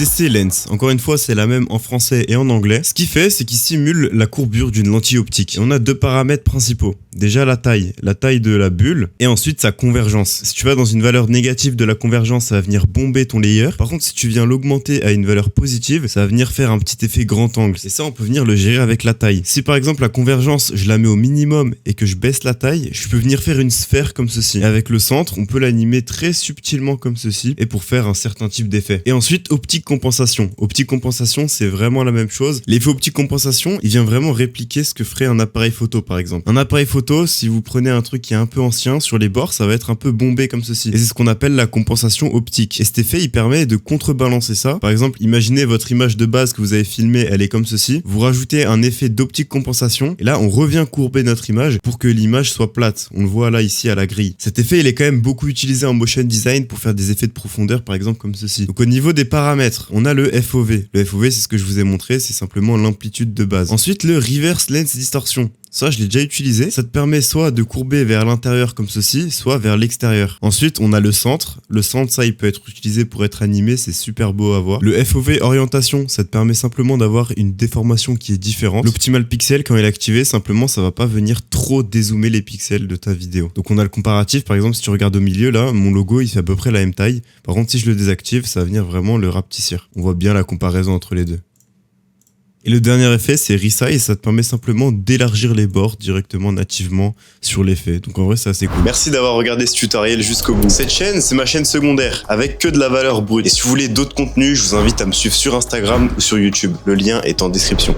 CC Lens. Encore une fois, c'est la même en français et en anglais. Ce qu'il fait, c'est qu'il simule la courbure d'une lentille optique. Et on a deux paramètres principaux. Déjà la taille de la bulle, et ensuite sa convergence. Si tu vas dans une valeur négative de la convergence, ça va venir bomber ton layer. Par contre, si tu viens l'augmenter à une valeur positive, ça va venir faire un petit effet grand angle. Et ça, on peut venir le gérer avec la taille. Si par exemple la convergence, je la mets au minimum et que je baisse la taille, je peux venir faire une sphère comme ceci. Et avec le centre, on peut l'animer très subtilement comme ceci, et pour faire un certain type d'effet. Et ensuite, optique compensation. Optique compensation, c'est vraiment la même chose. L'effet optique compensation, il vient vraiment répliquer ce que ferait un appareil photo par exemple. Un appareil photo, si vous prenez un truc qui est un peu ancien, sur les bords, ça va être un peu bombé comme ceci. Et c'est ce qu'on appelle la compensation optique. Et cet effet, il permet de contrebalancer ça. Par exemple, imaginez votre image de base que vous avez filmée, elle est comme ceci. Vous rajoutez un effet d'optique compensation, et là, on revient courber notre image pour que l'image soit plate. On le voit là, ici, à la grille. Cet effet, il est quand même beaucoup utilisé en motion design pour faire des effets de profondeur, par exemple, comme ceci. Donc, au niveau des paramètres, on a le FOV. Le FOV, c'est ce que je vous ai montré, c'est simplement l'amplitude de base. Ensuite, le Reverse Lens Distortion. Ça, je l'ai déjà utilisé. Ça te permet soit de courber vers l'intérieur comme ceci, soit vers l'extérieur. Ensuite, on a le centre. Le centre, ça, il peut être utilisé pour être animé. C'est super beau à voir. Le FOV orientation, ça te permet simplement d'avoir une déformation qui est différente. L'optimal pixel, quand il est activé, simplement, ça va pas venir trop dézoomer les pixels de ta vidéo. Donc, on a le comparatif. Par exemple, si tu regardes au milieu, là, mon logo, il fait à peu près la même taille. Par contre, si je le désactive, ça va venir vraiment le rapetissir. On voit bien la comparaison entre les deux. Et le dernier effet, c'est Resize, ça te permet simplement d'élargir les bords directement nativement sur l'effet. Donc en vrai, c'est assez cool. Merci d'avoir regardé ce tutoriel jusqu'au bout. Cette chaîne, c'est ma chaîne secondaire, avec que de la valeur brute. Et si vous voulez d'autres contenus, je vous invite à me suivre sur Instagram ou sur YouTube. Le lien est en description.